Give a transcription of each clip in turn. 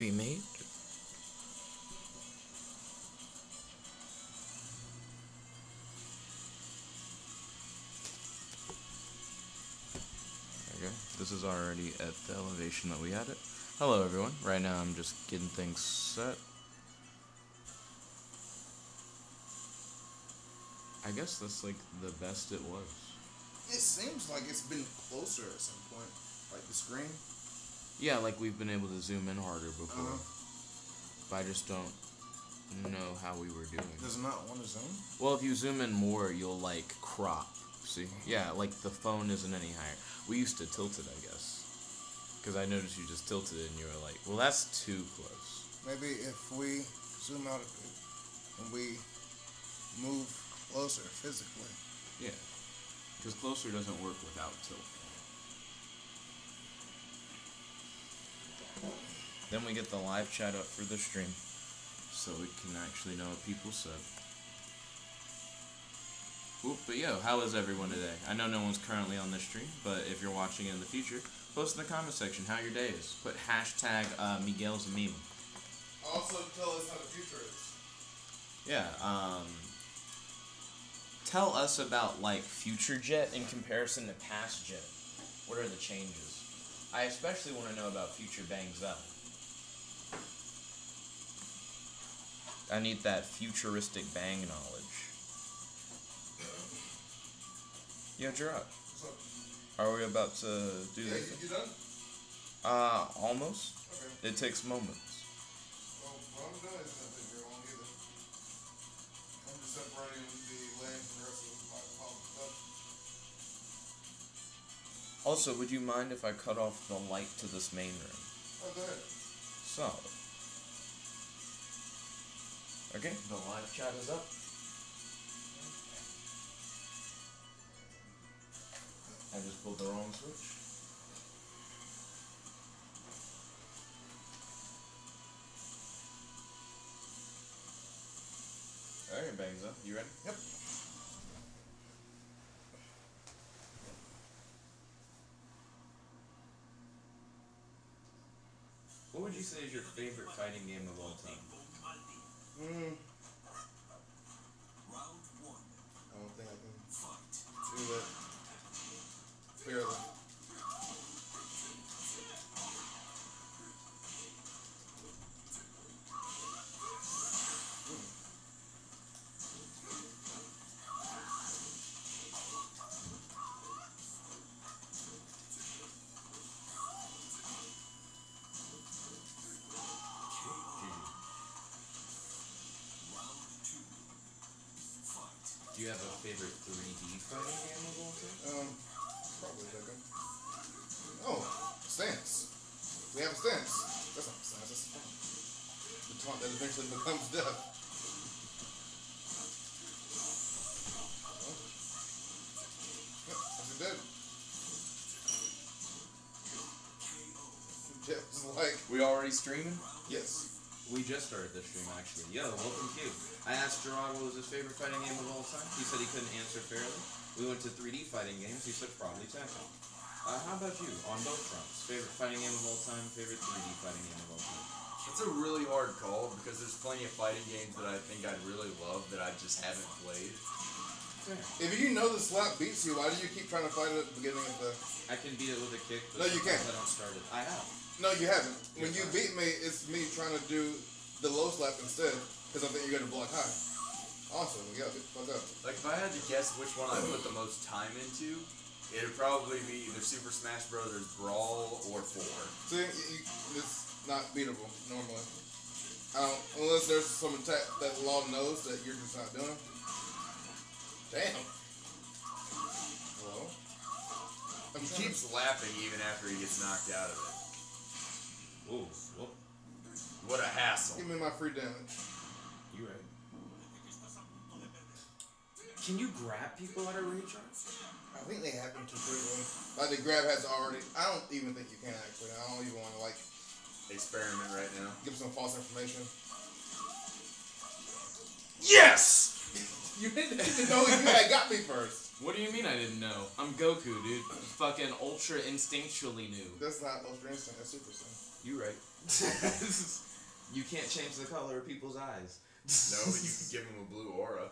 Be made. Okay, this is already at the elevation that we had it. Hello everyone, right now I'm just getting things set. I guess that's like the best it was. It seems like it's been closer at some point. Like the screen. Yeah, like we've been able to zoom in harder before. But I just don't know how we were doing. Does it not want to zoom? Well, if you zoom in more, you'll like crop. See? Yeah, like the phone isn't any higher. We used to tilt it, I guess. Because I noticed you just tilted it and you were like, well, that's too close. Maybe if we zoom out a bit and we move closer physically. Yeah. Because closer doesn't work without tilt. Then we get the live chat up for the stream. So we can actually know what people said. Oop, but yo, how is everyone today? I know no one's currently on this stream, but if you're watching it in the future, post in the comment section how your day is. Put hashtag Miguel's a meme. Also, tell us how the future is. Yeah, tell us about, like, future Jet in comparison to past Jet. What are the changes? I especially want to know about future Bangs Up. I need that futuristic bang knowledge. Yo, Gerard. What's up? Are we about to do Yeah, this? you done? Almost. Okay. It takes moments. Well, what I'm doing is not take very long either. I'm just separating the lane from the rest of my stuff. Also, would you mind if I cut off the light to this main room? Oh, go ahead. Solid. Okay, the live chat is up. I just pulled the wrong switch. Alright, Bangs Up. You ready? Yep. What would you say is your favorite fighting game of all time? I don't think I can do that fairly. Do you have a favorite 3D fighting game of all time? Probably Tekken. Oh, stance. We have a stance. That's not a stance. That's a taunt. The taunt that eventually becomes death. Yep, that's a dead. Just like, We already streaming? yes. We just started this stream, actually. Yo, welcome to you. I asked Gerard what was his favorite fighting game of all time. He said he couldn't answer fairly. We went to 3D fighting games. He said probably Tekken. How about you, on both fronts? Favorite fighting game of all time, favorite 3D fighting game of all time? It's a really hard call because there's plenty of fighting games that I think I'd really love that I just haven't played. Fair. If you know the slap beats you, why do you keep trying to fight it at the beginning of the... I can beat it with a kick, No, but you sometimes can't. I don't start it. I have. No, you haven't. When you beat me, it's me trying to do the low slap instead, because I think you're going to block high. Awesome, yeah, fuck up. Like if I had to guess which one I put the most time into, it'd probably be either Super Smash Brothers Brawl or 4. See, it's not beatable normally. Unless there's some attack that the law knows that you're just not doing. Damn. Hello? He keeps laughing even after he gets knocked out of it. Ooh, whoop. What a hassle. Give me my free damage. You right. Can you grab people out of reach? I think they happen to frequently. Like the grab has already. I don't even think you can actually. I don't even want to like Experiment right now. give some false information. Yes! You didn't even know you had got me first. What do you mean I didn't know? I'm Goku, dude. Fucking ultra instinctually knew. That's not Ultra Instinct. That's Super Instinct. You right. You can't change the color of people's eyes. No, but you can give him a blue aura.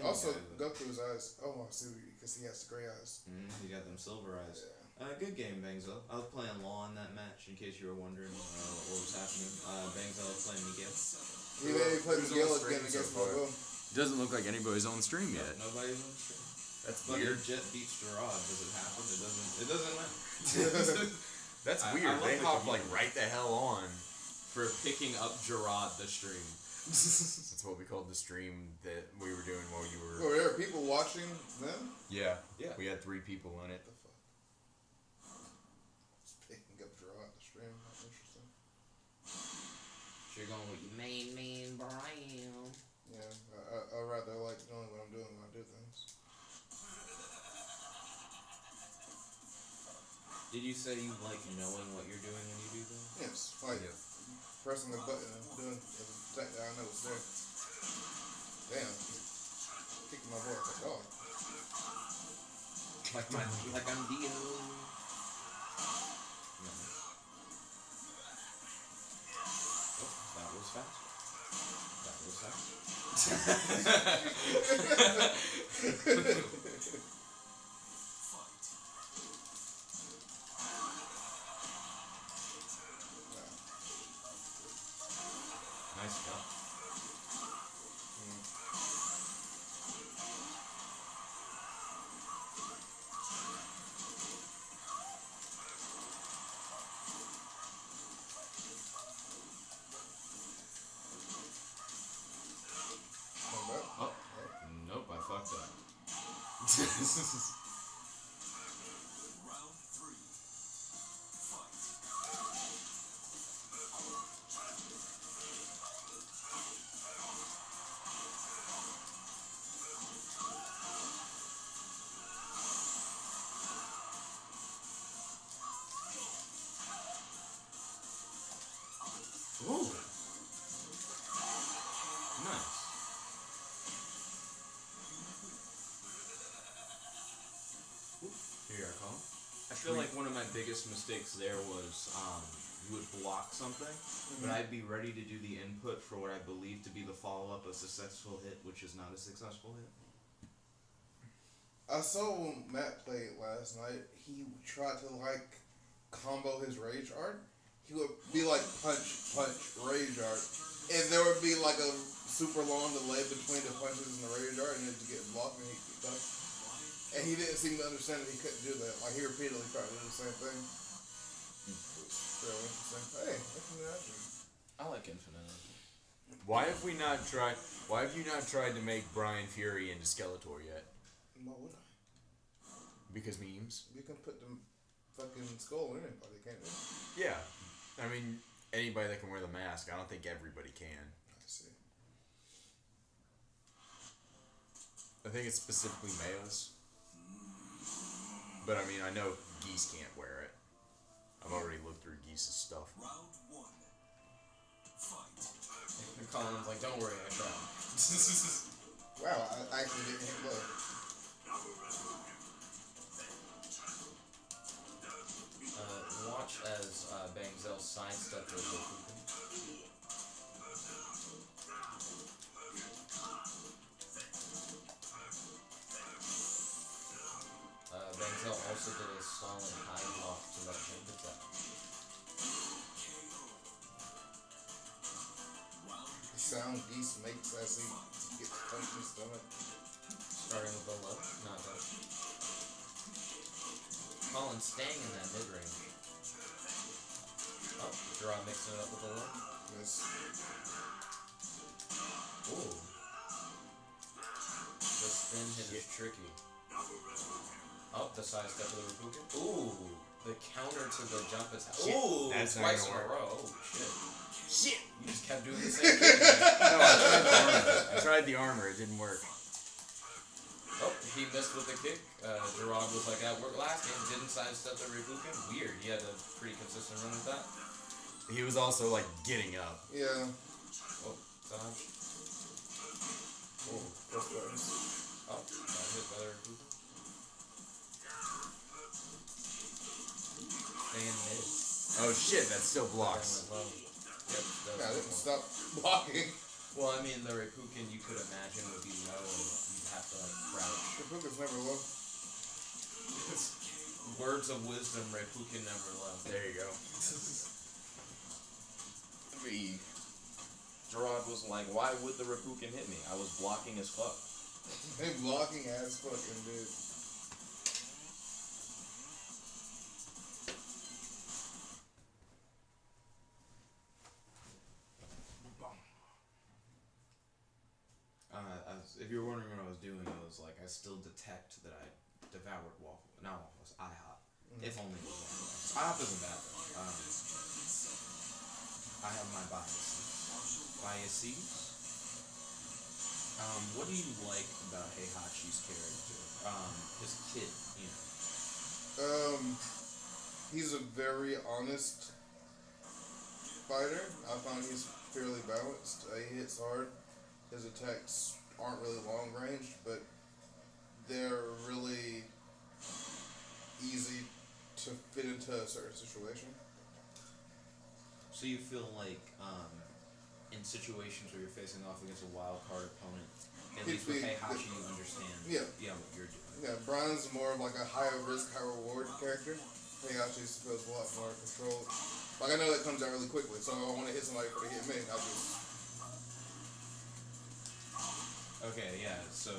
Also, Goku's eyes. Oh, I see, because he has the gray eyes. He got them silver eyes. Yeah. Good game, Bangzo. I was playing Law in that match, in case you were wondering what was happening. Bangzo was playing Miguel. He played Miguel again against Miguel. Doesn't look like anybody's on the stream yet. Nobody's on the stream. That's But weird. Jet beats Gerard. Does it happen? It doesn't matter. That's I weird. love They the hop like community. right the hell on. For picking up Gerard the stream. That's what we called the stream that we were doing while you were. Were there people watching them? Yeah. Yeah. We had 3 people in it. What the fuck? Just picking up Gerard the stream. That's interesting. So you're going with your main Brian. Yeah, I rather like knowing what I'm doing when I do things. Did you say you like knowing what you're doing when you do things? Yes, like pressing the button and doing the fact that I know it's there. Damn, kicking my boy like a dog. Like I'm Dio. No. Oh, that was fast. That was fast. Nice job. Oh, nope, I fucked up. Ooh. Nice. Here you are, Colin. I feel like one of my biggest mistakes there was you would block something, but I'd be ready to do the input for what I believe to be the follow-up a successful hit, which is not a successful hit. I saw Matt play it last night. He tried to like combo his rage art. He would be like punch, rage art. And there would be like a super long delay between the punches and the rage art, and it'd get blocked and he'd get done. And he didn't seem to understand that he couldn't do that. Like he repeatedly tried to do the same thing. It was real interesting. Hey, Infinite Energy. I like Infinite Energy. Why have you not tried to make Brian Fury into Skeletor yet? Why would I? Because memes. You can put the fucking skull in anybody, can't you? Yeah. I mean, anybody that can wear the mask. I don't think everybody can. I see. I think it's specifically males. But I mean, I know Geese can't wear it. I've already looked through Geese's stuff. Colin's like, don't worry, I tried. Wow, I actually didn't hit low. Watch as Bangzel sidestepped the Goku. Bangzel also did a solid high block to let him attack. The sound Geese makes as he gets punched in the stomach. Starting with the low, not that. Colin staying in that mid-range. Oh, Gerard mixing it up with the low. Yes. Ooh. The spin hit is tricky. Oh, the side step of the Rabuken. Ooh, the counter to the jump attack. Shit, Ooh, that's not twice in gonna a work. row. Oh, shit. You just kept doing the same thing. No, I tried the armor. I tried the armor. It didn't work. Oh, he missed with the kick. Gerard was like, that worked last game. Didn't sidestep the Rabuken. Weird. He had a pretty consistent run with that. He was also like getting up. Yeah. Oh, dodge. Oh, press buttons. Oh, got hit by the Rabuken. Stay in mid. Oh shit, that still blocks. Well, yep, Yeah, I didn't that's stop blocking. well, I mean, the Reppuken you could imagine would be low and you'd have to, like, crouch. The Puka's never low. Words of wisdom, Reppuken never left. There you go. Gerard was like, why would the Reppuken hit me? I was blocking as fuck. They blocking ass fucking dude. If you were wondering what I was doing, I was like, I still detect that I devoured not Waffles, IHOP. If only it was Waffles. IHOP isn't bad though. I have my biases. What do you like about Heihachi's character? His kid, you know. He's a very honest fighter. I find he's fairly balanced. He hits hard. His attacks aren't really long range, but they're really easy to fit into a certain situation. So you feel like in situations where you're facing off against a wild card opponent, at least with Heihachi, you understand what you're doing. Yeah, Brian's more of like a higher risk, high reward character. Heihachi feels a lot more controlled. Like, I know that comes out really quickly, so I want to hit somebody before they hit me. I'll just... Okay, yeah, so...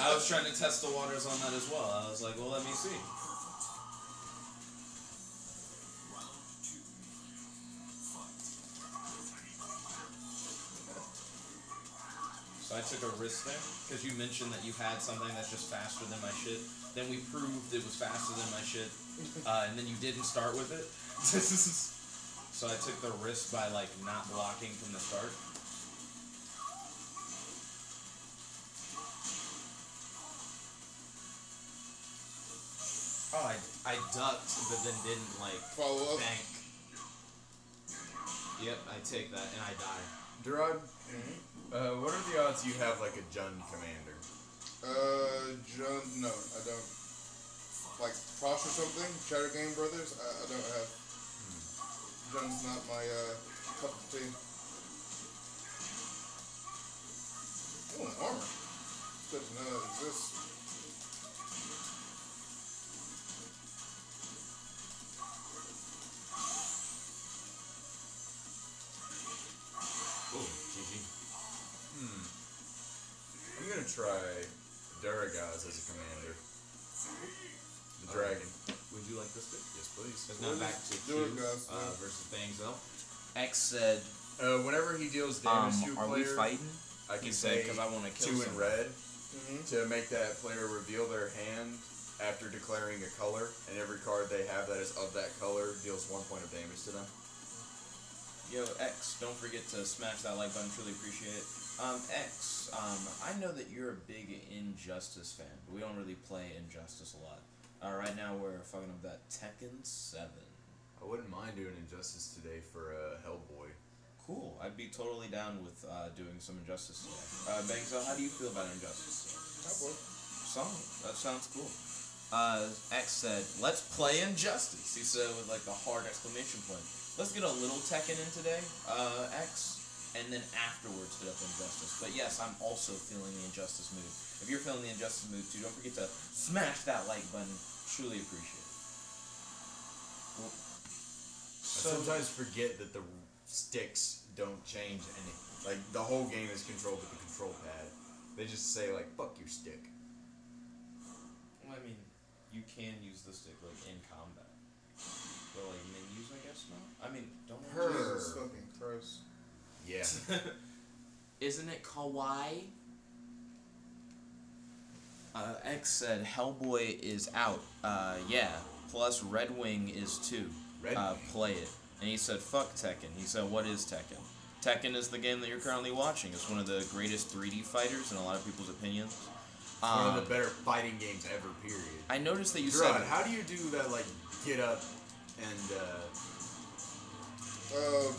I was trying to test the waters on that as well. I was like, well, let me see. So I took a risk there, because you mentioned that you had something that's just faster than my shit. Then we proved it was faster than my shit, and then you didn't start with it. So I took the risk by, like, not blocking from the start. Oh, I ducked, but then didn't, like, Follow up. bank. Yep, I take that, and I die. Durod, what are the odds you have like a Jund commander? Jund, no, I don't. Like, Frost or something? Shadow Game Brothers? I don't have. Jund's not my, cup of tea. Oh, armor. It's good to know that exists. I'm gonna try Duragaz as a commander. The dragon. Would you like this stick? Yes, please. It's now back to Q Duragaz, versus Bangzel. X said, Whenever he deals damage to a are we player, fighting? I can he said, say because I want to kill 2 in someone. red Mm-hmm. to make that player reveal their hand after declaring a color, and every card they have that is of that color deals 1 point of damage to them. Yo, X, don't forget to smash that like button. Truly appreciate it. X, I know that you're a big Injustice fan. We don't really play Injustice a lot. Right now we're fucking up that Tekken 7. I wouldn't mind doing Injustice today for Hellboy. Cool. I'd be totally down with doing some Injustice today. Bangzel, how do you feel about Injustice? Solid. That sounds cool. X said, let's play Injustice. He said with like the hard exclamation point. Let's get a little Tekken in today, X, and then afterwards hit up Injustice. But yes, I'm also feeling the Injustice mood. If you're feeling the Injustice mood too, don't forget to smash that like button. Truly appreciate it. Cool. I sometimes forget that the sticks don't change anything. Like, the whole game is controlled with the control pad. They just say, like, fuck your stick. Well, I mean, you can use the stick, like, in combat. But, like, menus, I guess, no? I mean, don't... Jesus fucking Christ. Yeah. Isn't it kawaii? X said Hellboy is out. Yeah. Plus Red Wing is too. Play it. And he said, fuck Tekken. He said, what is Tekken? Tekken is the game that you're currently watching. It's one of the greatest 3D fighters in a lot of people's opinions. One of the better fighting games ever, period. I noticed that you Gerard, said... how do you do that, like, get up and,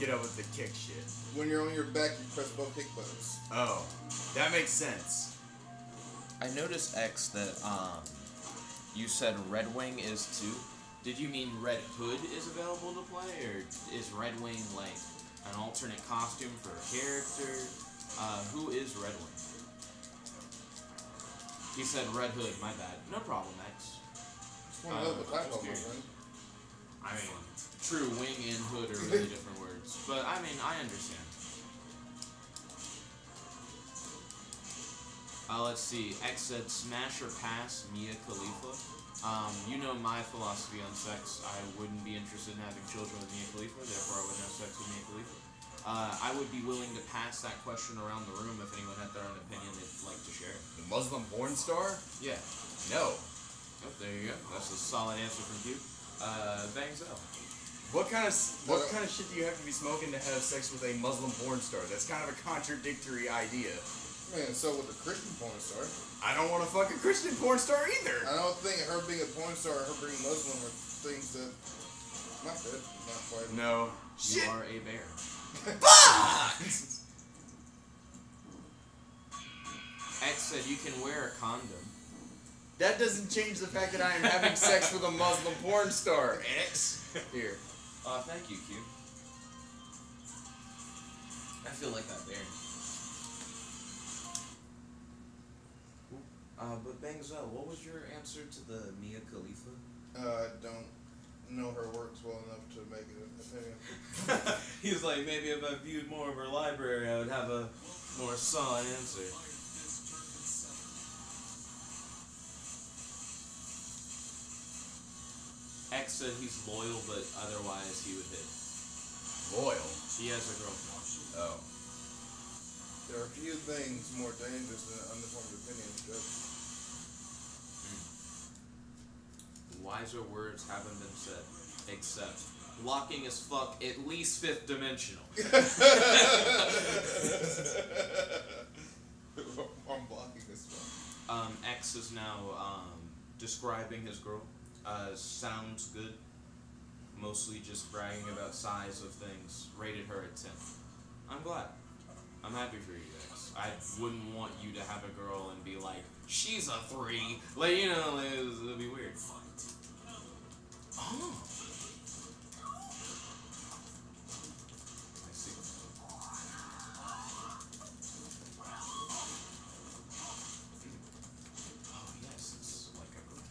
get up with the kick shit? When you're on your back, you press both kick buttons. Oh, that makes sense. I noticed, X, that, you said Red Wing is 2. Did you mean Red Hood is available to play, or is Red Wing like an alternate costume for a character? Who is Red Wing? He said Red Hood, my bad. No problem, X. One of the typo, my friend. I mean, true, wing and hood are really different words. But, I mean, I understand. Let's see. X said smash or pass Mia Khalifa. You know my philosophy on sex. I wouldn't be interested in having children with Mia Khalifa, therefore I wouldn't have sex with Mia Khalifa. I would be willing to pass that question around the room if anyone had their own opinion they'd like to share. The Muslim porn star? Yeah. No. Oh, there you go. That's a solid answer from you. Bangzel. What kind of shit do you have to be smoking to have sex with a Muslim porn star? That's kind of a contradictory idea. Man, so with the Christian porn star. I don't want to fuck a Christian porn star either. I don't think her being a porn star or her being Muslim are things that. Not good. Not quite. No. You are a bear. X said you can wear a condom. That doesn't change the fact that I am having sex with a Muslim porn star. X. Here. Thank you, Q. I feel like that bear. But Bangzel, what was your answer to the Mia Khalifa? I don't know her works well enough to make it an opinion. He's like, maybe if I viewed more of her library, I would have a more solid answer. X said he's loyal, but otherwise he would hit. Loyal? He has a girlfriend. Oh. There are few things more dangerous than uninformed opinions, Jeff. Wiser words haven't been said, except blocking as fuck, at least fifth dimensional. I'm blocking this one. X is now describing his girl. Sounds good. Mostly just bragging about size of things. Rated her at 10. I'm glad. I'm happy for you guys. I wouldn't want you to have a girl and be like, she's a 3. Like, you know, like, it'd be weird. Oh. I see. Oh, yes, it's like a girl.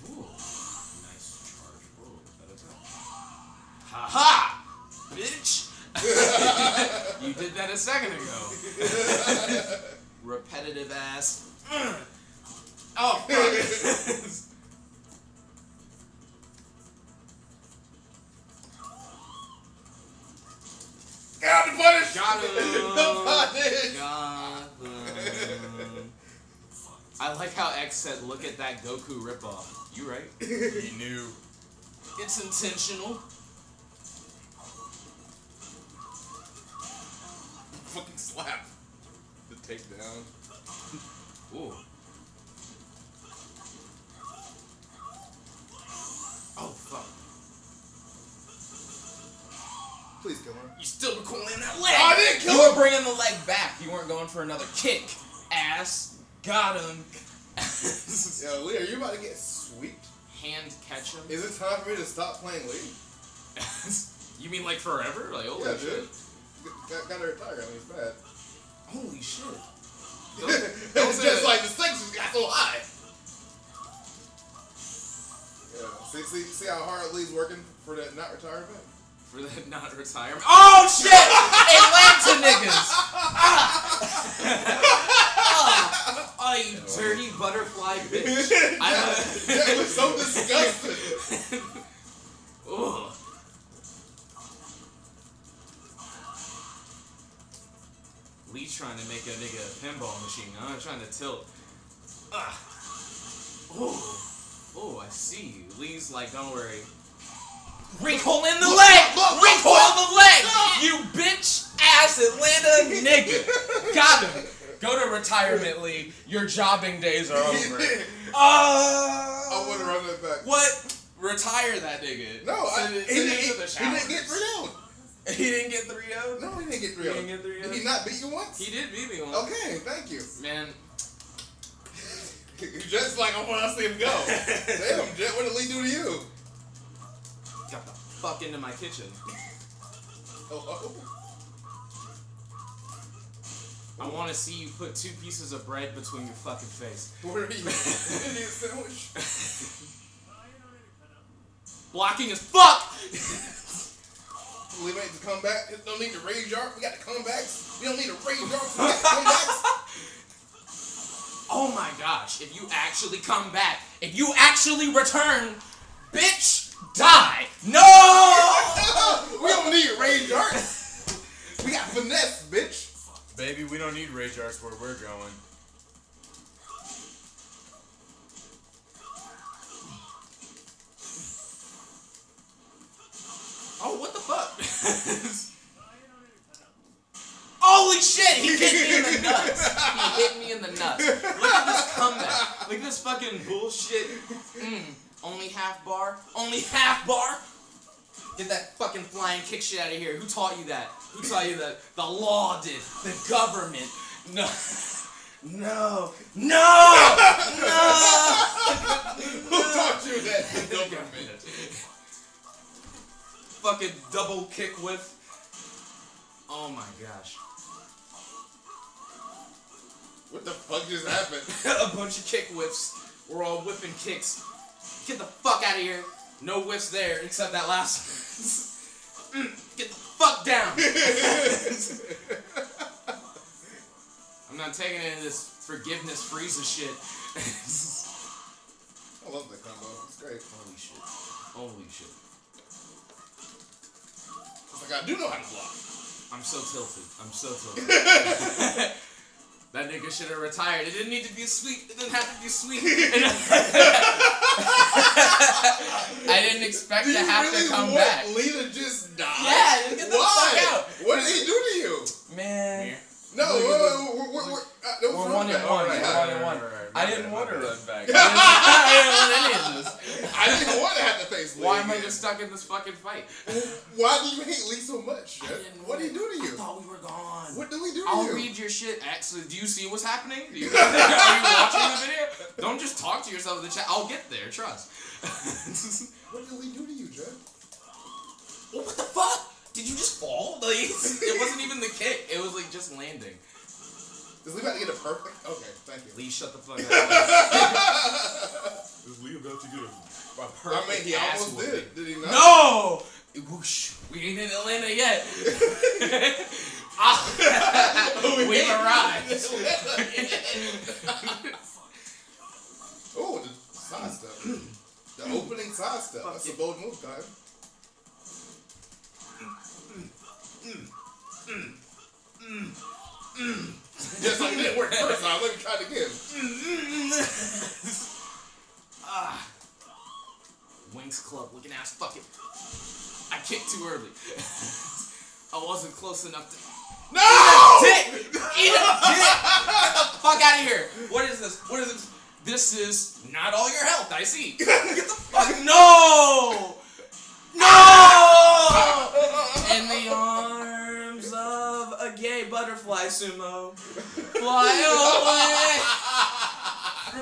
Ooh. Nice charge. Whoa, that attack. Ha ha! Bitch! You did that a second ago. Repetitive ass. Oh, fuck. Got the punish! Got him! The punish! Got him. I like how X said, look at that Goku ripoff. You right? He knew. It's intentional. Fucking slap. The takedown. Ooh. Oh, fuck. Please kill her. You still recalling that leg! I didn't kill You him! were bringing the leg back. You weren't going for another kick. Ass. Got him. Yo, Lee, are you about to get sweeped? Hand catch him. Is it time for me to stop playing League? You mean like forever? Like, holy Yeah, shit. dude. Gotta retire. I mean, it's bad. Holy shit. It's just like the stakes just got so high. Yeah. See how hard Lee's working for that not retirement? For that not retirement. Oh shit! Atlanta niggas! Oh, you dirty butterfly bitch. That was so disgusting. Ugh. Lee trying to make a nigga a pinball machine. I'm trying to tilt. Oh, I see you. Lee's like, don't worry. Recoil in the leg! Recoil the leg! You bitch ass Atlanta nigga! Got him! Go to retirement, Lee. Your jobbing days are over. I want to run that back. What? Retire that nigga. No, Send it to the he didn't showers. get 3-0. He didn't get 3-0? No, he didn't get 3-0. He didn't get 3-0? Did he not beat you once? He did beat me once. Okay, thank you. Man. Jet's like, I want to see him go. Damn, Jet, what did Lee do to you? Got the fuck into my kitchen. Oh. I want to see you put 2 pieces of bread between your fucking face. What are you? You didn't eat a sandwich? Blocking as fuck! Lee made the comeback. Don't need to rage yard. We got the comebacks. We don't need to rage yard. We got the comebacks. Oh my gosh, if you actually come back, if you actually return, bitch, die! No! We don't need rage yard. We got finesse, bitch. Baby, we don't need rage arts where we're going. Oh, what the fuck? Holy shit, he hit me in the nuts. He hit me in the nuts. Look at this comeback. Look at this fucking bullshit. Only half bar? Only half bar? Get that fucking flying kick shit out of here. Who taught you that? Who taught you that? The law did. The government. No. No. No! No! Who taught you that? The government. Fucking double kick whiff. Oh my gosh. What the fuck just happened? A bunch of kick whiffs. We're all whipping kicks. Get the fuck out of here. No whiffs there, except that last one. Get the fuck down. I'm not taking any of this forgiveness Frieza shit. I love that combo. It's great. Holy shit. Holy shit. It's like, I do know how to block. I'm so tilted. I'm so tilted. That nigga should have retired. It didn't need to be sweet. It didn't have to be sweet. I didn't expect to have to come back. Lee to just die? Yeah, get the fuck out. What did he do to you? Man. No, We're 1-1. I didn't want to run back. I didn't want any of this. I didn't want to have to face Lee. Why am I again. just stuck in this fucking fight? Why do you hate Lee so much? What did he do to I you? thought we were gone. What did Lee do to I'll you? read your shit. Actually, do you see what's happening? Are you watching the video? Don't just talk to yourself in the chat. I'll get there. Trust. What did Lee do to you, Jed? What the fuck? Did you just fall? Like, it wasn't even the kick. It was like just landing. Is Lee about to get a perfect? Okay, thank you. Lee, shut the fuck up. Is Lee about to get A perfect I mean, he ass almost whooping. did. Did he not? No! Whoosh. We ain't in Atlanta yet. We've arrived. Oh, the side step. The opening side step. That's a bold move, guys. Just like it didn't work the first time. Let me try it again. Wings Club looking ass fucking. I kicked too early. I wasn't close enough to. No! Dick! Eat a dick! Get the fuck out of here! What is this? What is this? This is not all your health, I see. Get the fuck. No! No! In the arms of a gay butterfly sumo. Fly away!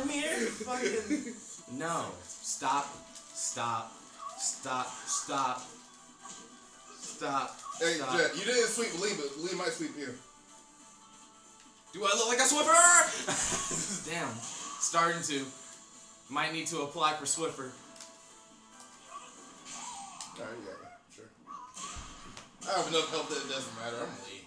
From here? Fucking. No. Stop. Stop. Stop. Stop. Stop. Hey, Stop. Jet, you didn't sweep Lee, but Lee might sweep you. Do I look like a Swiffer? Damn. Starting to. Might need to apply for Swiffer. Alright, yeah, sure. I have enough health that it doesn't matter. I'm Lee.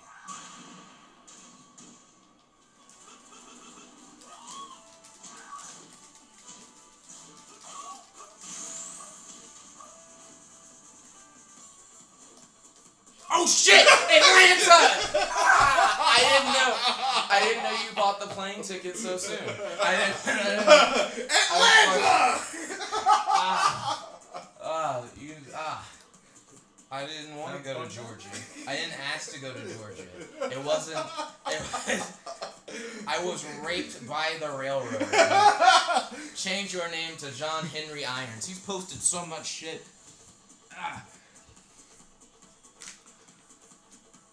Oh shit! Atlanta! I didn't know you bought the plane ticket so soon. I didn't want to go to Georgia. I didn't ask to go to Georgia. It wasn't. I was raped by the railroad. Change your name to John Henry Irons. He's posted so much shit.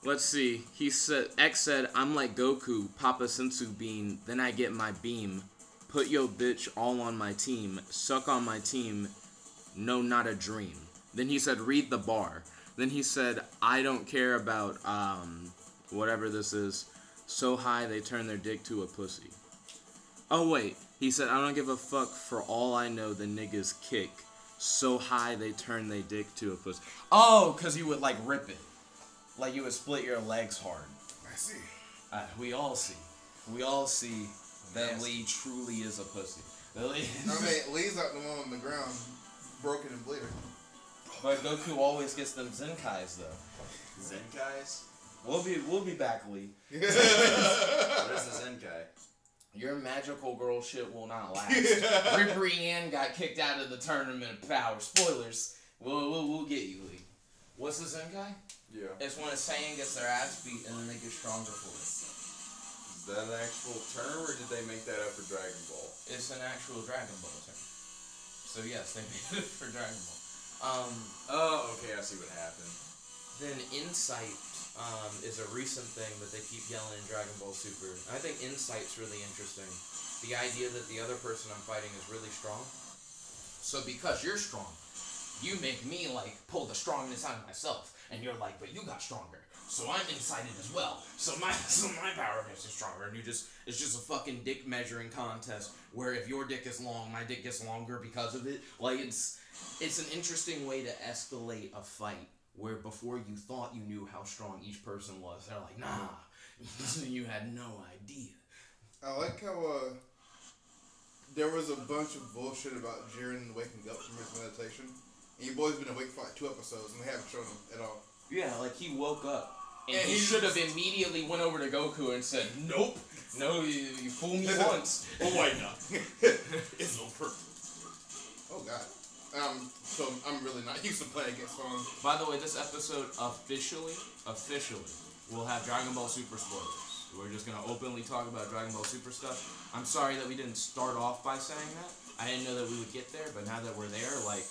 Let's see. He said, X said, I'm like Goku, Papa Sensu Bean, then I get my beam. put yo bitch all on my team, suck on my team, no, not a dream. Then he said, read the bar. Then he said, I don't care about, whatever this is, so high they turn their dick to a pussy. Oh, wait. He said, I don't give a fuck, for all I know the niggas kick, so high they turn their dick to a pussy. Oh, because you would, like, rip it. Like, you would split your legs hard. I see. We all see. We all see that Lee truly is a pussy. I mean, Lee's out the one on the ground, broken and bleeding. But Goku always gets them Zenkais, though. Zenkais? We'll be back, Lee. What is a Zenkai? Your magical girl shit will not last. Brienne got kicked out of the tournament of power. Spoilers. We'll get you, Lee. What's the Zenkai? Yeah. It's when a Saiyan gets their ass beat and then they get stronger for it. Is that an actual term, or did they make that up for Dragon Ball? It's an actual Dragon Ball term. So yes, they made it for Dragon Ball. Oh, okay, I see what happened. Then Insight is a recent thing that they keep yelling in Dragon Ball Super. And I think Insight's really interesting. The idea that the other person I'm fighting is really strong. So because you're strong, you make me like pull the strongness out of myself. And you're like, but you got stronger. So I'm incited as well. So my power gets stronger. And it's just a fucking dick measuring contest where if your dick is long, my dick gets longer because of it. Like it's an interesting way to escalate a fight where before you thought you knew how strong each person was, they're like, nah, you had no idea. I like how there was a bunch of bullshit about Jiren waking up from his meditation. And your boy's been awake for like 2 episodes and they haven't shown him at all. Yeah, like he woke up and he should have immediately went over to Goku and said, nope, no, you fool me once. Oh, why not? It's over. Oh god. So I'm really not used to playing against phone. By the way, this episode officially will have Dragon Ball Super spoilers. We're just gonna openly talk about Dragon Ball Super stuff. I'm sorry that we didn't start off by saying that. I didn't know that we would get there, but now that we're there, like,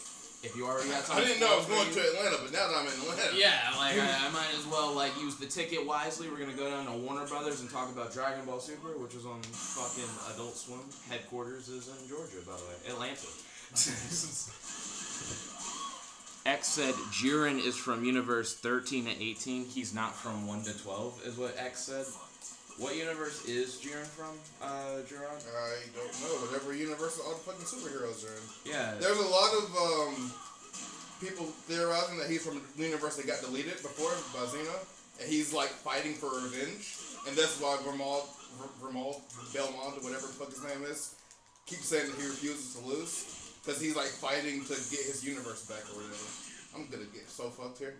if you already had something. I didn't know I was going to Atlanta, but now that I'm in Atlanta. Yeah, like I might as well like use the ticket wisely. We're gonna go down to Warner Brothers and talk about Dragon Ball Super, which is on fucking Adult Swim. Headquarters is in Georgia, by the way, Atlanta. X said Jiren is from universe 13 to 18. He's not from 1 to 12, is what X said. What universe is Jiren from, Gerard? I don't know. Whatever universe all the fucking superheroes are in. Yeah. There's a lot of people theorizing that he's from the universe that got deleted before by Xeno, and he's like fighting for revenge, and that's why Belmont, whatever the fuck his name is, keeps saying that he refuses to lose, because he's like fighting to get his universe back or whatever. I'm gonna get so fucked here.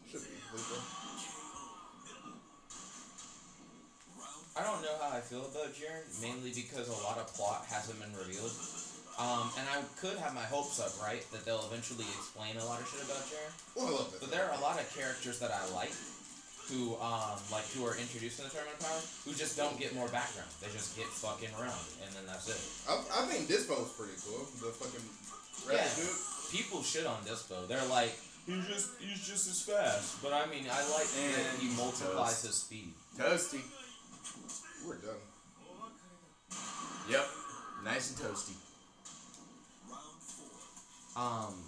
Should be Luca. I don't know how I feel about Jiren, mainly because a lot of plot hasn't been revealed. And I could have my hopes up, right, that they'll eventually explain a lot of shit about Jiren. Well, I love that. But there are a lot of characters that I like, who are introduced in the Tournament of Power, who just don't get more background. They just get fucking around, and then that's it. I think Dispo's pretty cool. The fucking rat dude. People shit on Dispo. They're like, he's just as fast. But I mean, I like that he multiplies his speed. Toasty. We're done. Yep. Nice and toasty.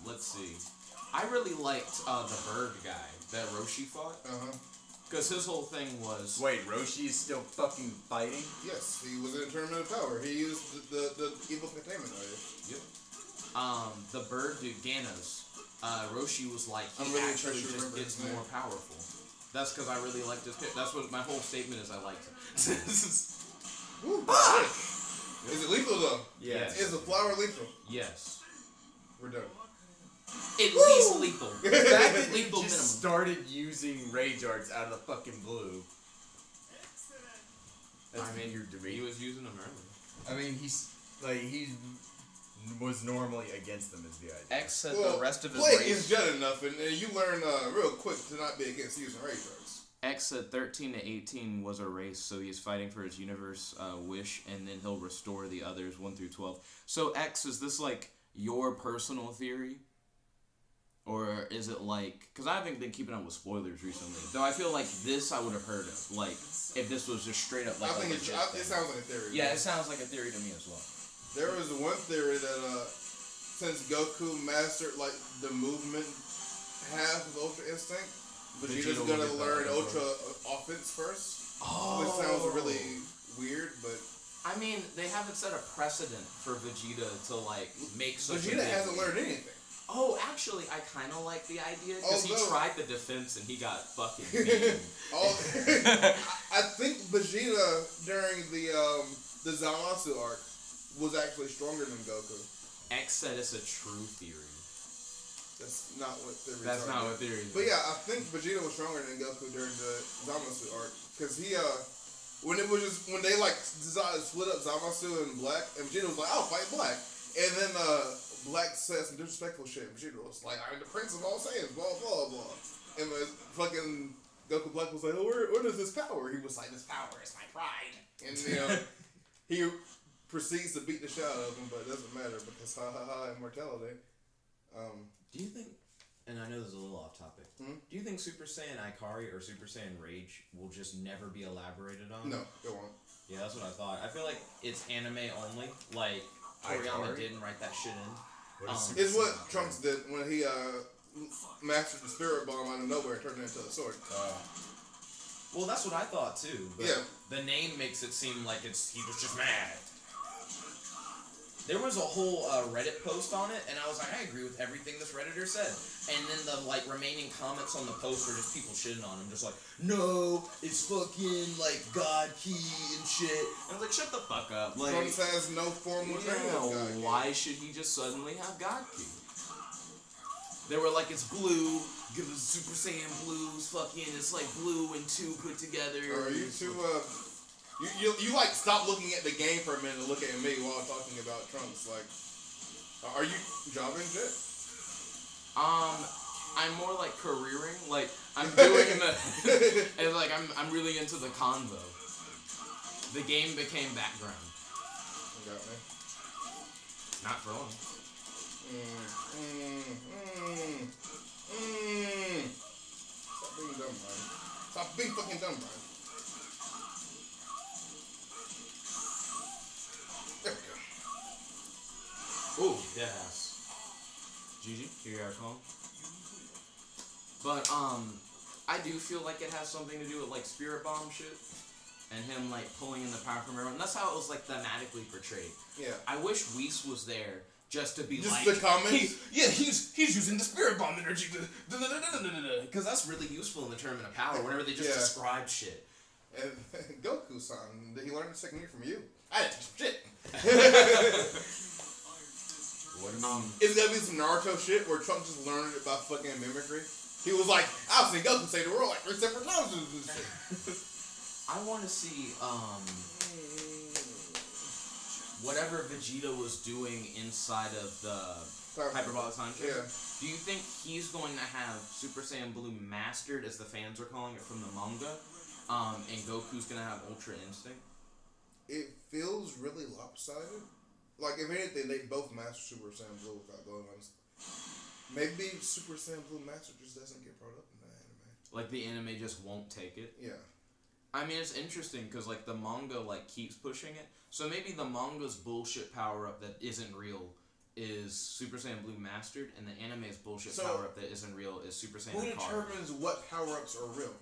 Let's see. I really liked the bird guy that Roshi fought. Because his whole thing was... Wait, Roshi is still fucking fighting? Yes, he was in a Tournament of Power. He used the evil containment item. Yep. The bird dude, Ganos, Roshi was like, he really actually just just gets more powerful. That's because I really liked his kid. That's what my whole statement is. I liked him. Woo, is it lethal though? Yes. Is the flower lethal? Yes. We're done. At least lethal. The fact that he Lethal just minimum. started using rage arts out of the fucking blue. That's weird to me. He was using them earlier. I mean, he was normally against them is the idea. X said Well, the rest of his play race... is good enough, and you learn real quick to not be against using rage arts. X said 13 to 18 was a race, so he's fighting for his universe wish, and then he'll restore the others 1 through 12. So X, is this like your personal theory? Or or is it like? Because I haven't been keeping up with spoilers recently. Though I feel like this I would have heard of. Like if this was just straight up like. I think it sounds like a theory. Yeah, it sounds like a theory to me as well. There was one theory that since Goku mastered like the movement half of Ultra Instinct, Vegeta's Vegeta will gonna get learn that, Ultra Offense first. Oh. Which sounds really weird, but I mean, they haven't set a precedent for Vegeta to like make such. Vegeta hasn't learned anything. Oh, actually, I kind of like the idea because he Although- tried the defense and he got fucking beaten. I think Vegeta during the Zamasu arc was actually stronger than Goku. X said it's a true theory. That's not what theories That's are. not what theory is. But yeah, I think Vegeta was stronger than Goku during the Zamasu arc because he when they like decided to split up Zamasu and Black, and Vegeta was like, "I'll fight Black," and then Black said some disrespectful shit. And Vegeta was like, "I'm the Prince of all Saiyans," blah blah blah, and the fucking Goku Black was like, "Oh, what is this power?" He was like, "This power is my pride," and he proceeds to beat the shit out of him, but it doesn't matter because immortality. Do you think, and I know this is a little off topic, do you think Super Saiyan Ikari or Super Saiyan Rage will just never be elaborated on? No, it won't. Yeah, that's what I thought. I feel like it's anime only. Like, Toriyama Ikari? didn't write that shit in. What is Super It's what Saiyan? Trunks did when he mastered the Spirit Bomb out of nowhere and turned it into a sword. Well, that's what I thought too. But Yeah. the name makes it seem like he was just mad. There was a whole Reddit post on it, and I was like, I agree with everything this Redditor said. And then the like remaining comments on the post were just people shitting on him, just like, no, it's fucking like God Key and shit. And I was like, shut the fuck up. Like, Trunks has no formal training of God Key. why should he just suddenly have God Key? They were like, it's blue, give us Super Saiyan blues, fucking, it's like blue and two put together. Or are you too you like stop looking at the game for a minute and look at me while I'm talking about Trunks. Like, are you jobbing shit? I'm more like careering, like I'm doing the, and like I'm really into the convo. The game became background, You got me. not for long. Stop being dumb, Brian. Stop being fucking dumb, Brian. There we go. Ooh, deadass. GG, here you are, Colin. But I do feel like it has something to do with like Spirit Bomb shit, and him like pulling in the power from everyone. That's how it was like thematically portrayed. Yeah. I wish Whis was there just to be Just like the comments? he's using the Spirit Bomb energy because that's really useful in the Tournament of Power whenever they just Yeah. describe shit. And Goku-san, did he learn this technique from you? I didn't teach him shit. What do you mean? It's gonna be some Naruto shit where Trunks just learned it by fucking mimicry. He was like, I've seen Goku say the word like 3 separate times. I want to see whatever Vegeta was doing inside of the Hyperbolic Time Chaser. Yeah. Do you think he's going to have Super Saiyan Blue mastered, as the fans are calling it from the manga, and Goku's going to have Ultra Instinct? It feels really lopsided. Like, if anything, they both master Super Saiyan Blue without going on. Maybe Super Saiyan Blue Master just doesn't get brought up in the anime. Like the anime just won't take it? Yeah. I mean, it's interesting because like the manga like keeps pushing it. So maybe the manga's bullshit power-up that isn't real is Super Saiyan Blue Mastered, and the anime's bullshit So, power-up that isn't real is Super Saiyan Who Ikari. determines what power-ups are real?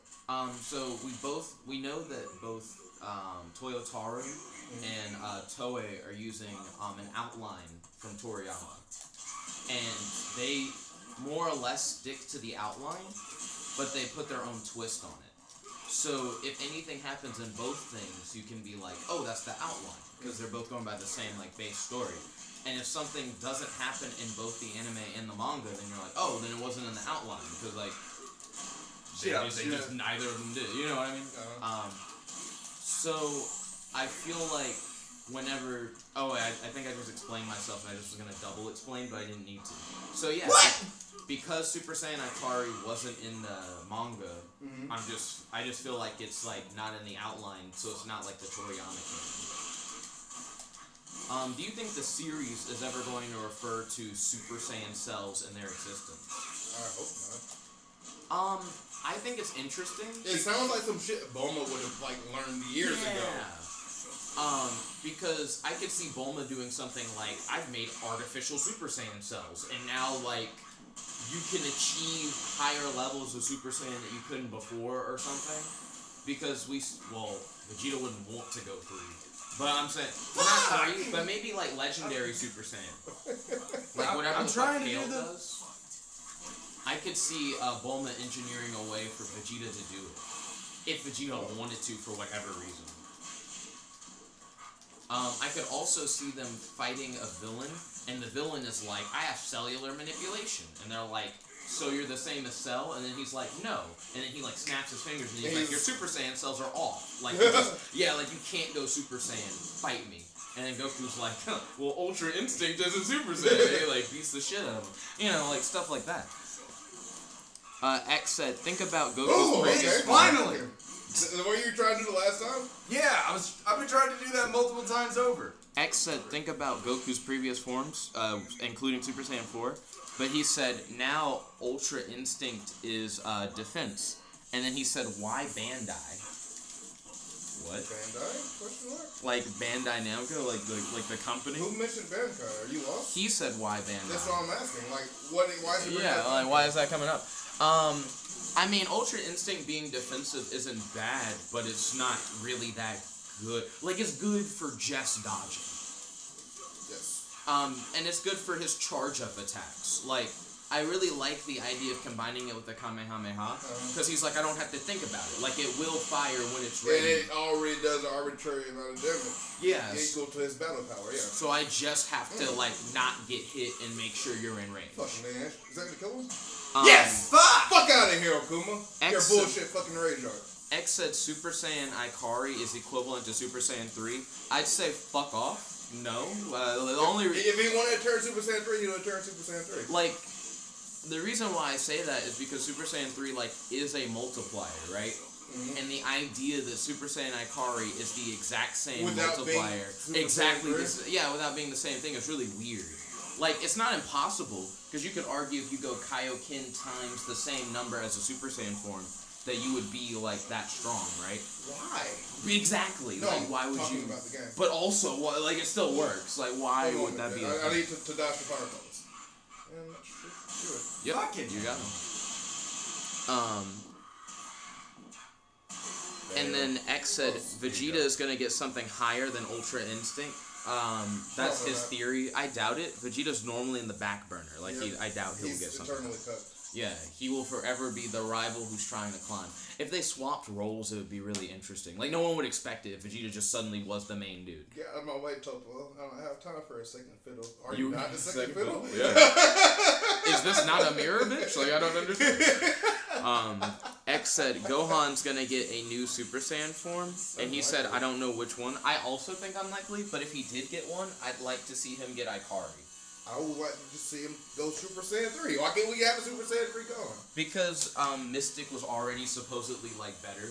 So we know that both Toyotaro and Toei are using an outline from Toriyama, and they more or less stick to the outline, but they put their own twist on it. So if anything happens in both things, you can be like, oh, that's the outline, because they're both going by the same like base story. And if something doesn't happen in both the anime and the manga, then you're like, oh, then it wasn't in the outline, because like they just neither of them did. You know what I mean? So I feel like whenever I think I just explained myself and I just was gonna double explain, but I didn't need to. So yeah, because Super Saiyan Ikari wasn't in the manga, I just feel like it's like not in the outline, so it's not like the Toriyama canon. Do you think the series is ever going to refer to Super Saiyan cells and their existence? I hope I think it's interesting. It sounds like some shit Bulma would have like learned years ago. Because I could see Bulma doing something like, I've made artificial Super Saiyan cells, and now, like, you can achieve higher levels of Super Saiyan that you couldn't before or something. Because Vegeta wouldn't want to go 3. But I'm saying, well, not 3, but maybe, like, legendary Super Saiyan. Like, whatever I'm the trying fuck to do Kale the- does. I could see Bulma engineering a way for Vegeta to do it. If Vegeta wanted to, for whatever reason. I could also see them fighting a villain, and the villain is like, I have cellular manipulation. And they're like, so you're the same as Cell? And then he's like, no. And then he like snaps his fingers, and he's like, your Super Saiyan cells are off. Like, you like you can't go Super Saiyan. Fight me. And then Goku's like, well, Ultra Instinct isn't Super Saiyan. He like beats the shit out of him. You know, like stuff like that. X said, think about Goku's Oh, previous okay. Finally! What you trying to do the last time? Yeah, I've been trying to do that multiple times over. X said, think about Goku's previous forms, including Super Saiyan 4. But he said, now Ultra Instinct is defense. And then he said, why Bandai? What? Bandai? Question mark? Like Bandai Namco? Like the company? Who mentioned Bandai? Are you lost? He said, why Bandai? That's what I'm asking. Like, why is it Yeah, like, why is that coming up? I mean, Ultra Instinct being defensive isn't bad, but it's not really that good. Like, it's good for just dodging. Yes. And it's good for his charge-up attacks. Like, I really like the idea of combining it with the Kamehameha, because he's like, I don't have to think about it. Like, it will fire when it's And ready. it already does an arbitrary amount of damage. Yes. Equal to his battle power, yeah. So I just have to, like, not get hit and make sure you're in range. Fucking man. Is that gonna kill him? Yes! Fuck! Fuck out of here, Okuma. Your Excellent. bullshit fucking rage art. X said Super Saiyan Ikari is equivalent to Super Saiyan 3. I'd say fuck off. No. The only If he wanted to turn Super Saiyan 3, he would have turned Super Saiyan 3. like, the reason why I say that is because Super Saiyan 3, like, is a multiplier, right? Mhm. And the idea that Super Saiyan Ikari is the exact same Without being multiplier, Super exactly, Saiyan 3? without being the same thing, is really weird. Like, it's not impossible, because you could argue if you go Kaioken times the same number as a Super Saiyan form, that you would be, like, that strong, right? Why? Exactly. No, like, why would talking you? about the game. But also, like, it still works. Like, why would that be? I need to dodge the fire balls. And that should do it. Yep. Fuck it. You got him. And then X said Vegeta is gonna get something higher than Ultra Instinct. That's his theory. I doubt it. Vegeta's normally in the back burner. Like I doubt he'll He's get something. eternally cut. Yeah, he will forever be the rival who's trying to climb. If they swapped roles, it would be really interesting. Like, no one would expect it if Vegeta just suddenly was the main dude. Get out of my way, Topo. I don't have time for a second fiddle. Are you not the second second fiddle? fiddle? Is this not a mirror, bitch? Like, I don't understand. X said Gohan's gonna get a new Super Saiyan form, and he said, I don't know which one. I also think unlikely, but if he did get one, I'd like to see him get Ikari. I would like to just see him go Super Saiyan 3. Why can't we have a Super Saiyan 3 going? Because Mystic was already supposedly, like, better.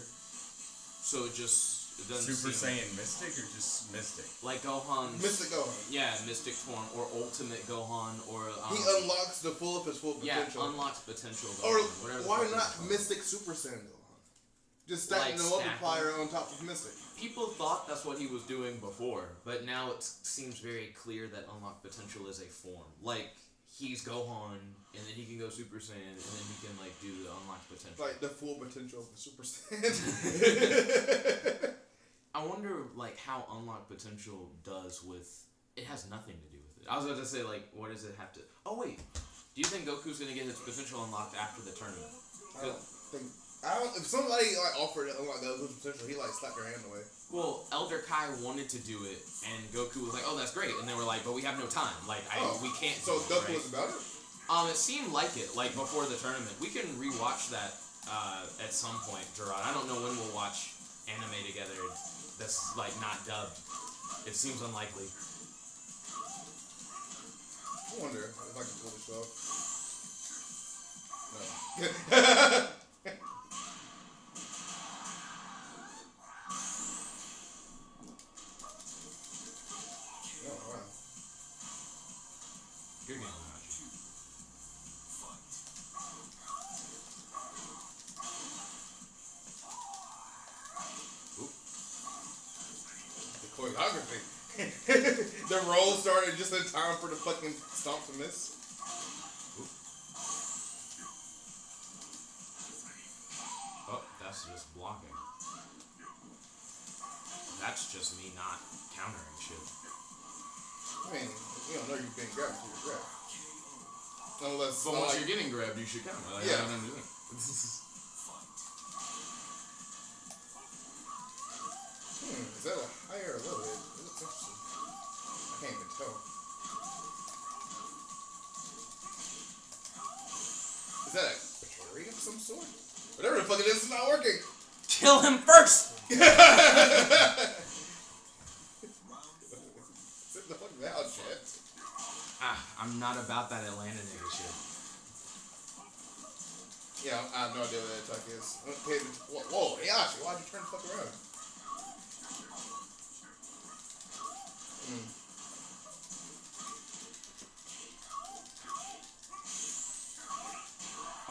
So it doesn't Super seem... Saiyan Mystic or just Mystic? Like Gohan's... Mystic Gohan. Yeah, Mystic form, or Ultimate Gohan, or... He unlocks the full of his full potential. Yeah, unlocks potential Gohan. Or whatever the why fuck not it's called. Mystic Super Saiyan Gohan? Just stacking Like the multiplier on top of Mystic. People thought that's what he was doing before, but now it seems very clear that unlocked potential is a form. Like, he's Gohan, and then he can go Super Saiyan, and then he can, like, do the unlocked potential. Like the full potential of the Super Saiyan. I wonder, like, how unlocked potential does with... It has nothing to do with it. I was about to say, like, what does it have to... Oh, wait. Do you think Goku's going to get his potential unlocked after the tournament? If somebody like offered to unlock Goku's potential, he like slapped their hand away. Well, Elder Kai wanted to do it, and Goku was like, "Oh, that's great," and they were like, "But we have no time. Like, we can't." So do it, Goku right? was about it. It seemed like it, like before the tournament. We can rewatch that at some point, Gerard. I don't know when we'll watch anime together. That's like not dubbed. It seems unlikely. I wonder if I can pull this off. No. Good game. choreography. The roll started just in time for the fucking stomp to miss. Oh, that's just blocking. That's just me not countering shit. I mean, you don't know you're being grabbed until you're grabbed. Unless, But once you're getting grabbed, you should counter. Like, Yeah. I don't know. Is that a higher or low hit? It looks interesting. I can't even tell. Is that a parry of some sort? Whatever the fuck it is not working. Kill him first! Sit the fuck down, Chad. I'm not about that Atlanta nigga shit. Yeah, I have no idea what that attack is. Okay, whoa, Yashi, why'd you turn the fuck around?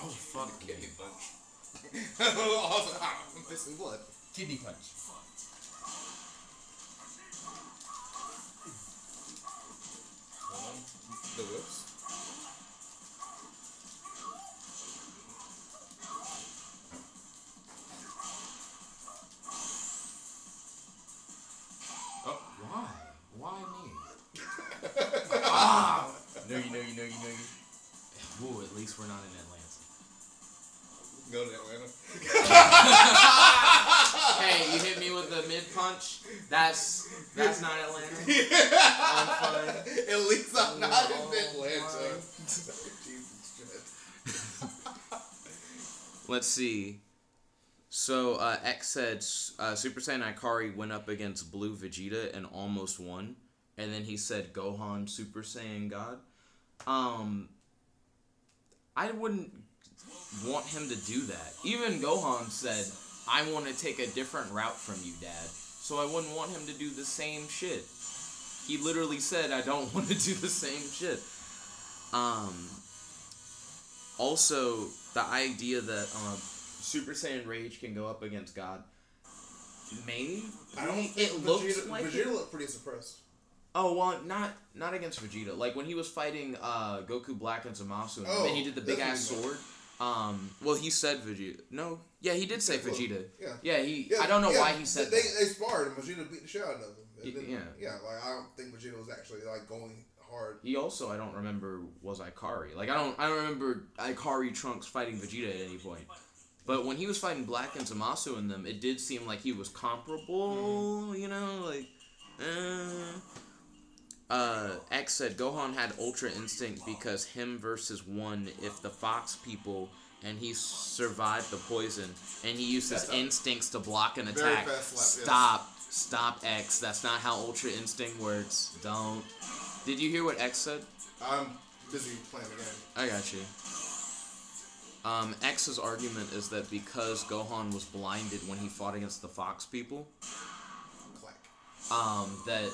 Oh, fuck. Kidney punch. Also, I'm pissing blood. Kidney punch. The whips. Oh, why? Why me? No. Ooh, at least we're not in Atlanta. Go to Atlanta. Hey, you hit me with the mid punch. That's not Atlanta. I'm fine. At least I'm not in Oh, Atlanta. Let's see. So, X said Super Saiyan Ikari went up against Blue Vegeta and almost won. And then he said Gohan Super Saiyan God. I wouldn't want him to do that. Even Gohan said, I want to take a different route from you, Dad. So I wouldn't want him to do the same shit. He literally said, I don't want to do the same shit. Also, the idea that Super Saiyan Rage can go up against God. Maybe? I don't think it looks Vegeta, like Vegeta it. looked pretty suppressed. Oh, well, not against Vegeta. Like, when he was fighting Goku Black and Zamasu, Oh, and he did the big-ass that's what sword. Well, he said Vegeta. No. Yeah, he did say said Vegeta. Yeah. Yeah, I don't know why he said they, that. They sparred and Vegeta beat the shit out of him. And then, Yeah. like I don't think Vegeta was actually like going hard. He also, I don't remember, was Ikari. Like, I don't remember Ikari Trunks fighting Vegeta at any point. But when he was fighting Black and Zamasu in them, it did seem like he was comparable, you know, like, X said Gohan had Ultra Instinct because him versus one if the Fox people, and he survived the poison, and he used his instincts to block an Very attack. fast slap, Stop, X. That's not how Ultra Instinct works. Don't. Did you hear what X said? I'm busy playing the game. I got you. X's argument is that because Gohan was blinded when he fought against the Fox people, Clack. that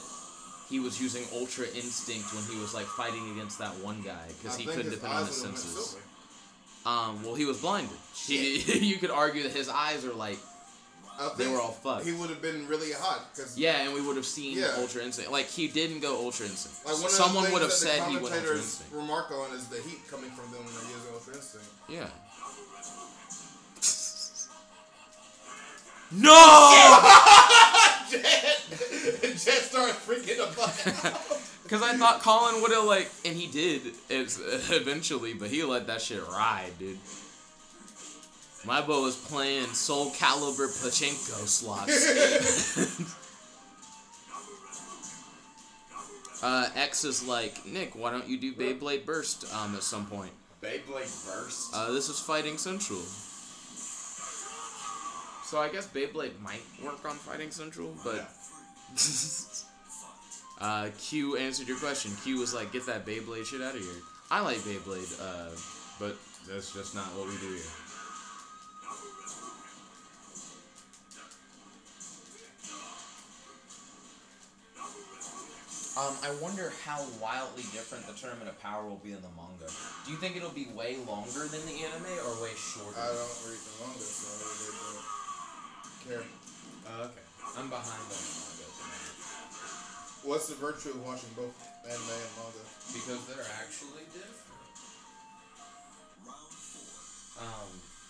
he was using Ultra Instinct when he was like fighting against that one guy because he couldn't depend on his senses. Well, he was blinded. You could argue that his eyes are like they were all fucked. He would have been really hot because Yeah, and we would have seen Ultra Instinct. Like he didn't go Ultra Instinct. like Someone would have said he went Ultra commentators Instinct. remark on is the heat coming from them when they're using Ultra Instinct. Yeah. No! Jet started freaking the fuck out. Because I thought Colin would have, like, and he did eventually, but he let that shit ride, dude. My boy was playing Soul Calibur Pachinko slots. X is like, Nick, why don't you do Beyblade Burst at some point? Beyblade Burst? This is Fighting Central. So I guess Beyblade might work on Fighting Central, but... Q answered your question. Q was like, get that Beyblade shit out of here. I like Beyblade, but that's just not what we do here. I wonder how wildly different the Tournament of Power will be in the manga. Do you think it'll be way longer than the anime or way shorter? I don't read the manga, so I really don't care. Okay. I'm behind on the manga. What's the virtue of watching both anime and manga? Because they're actually different.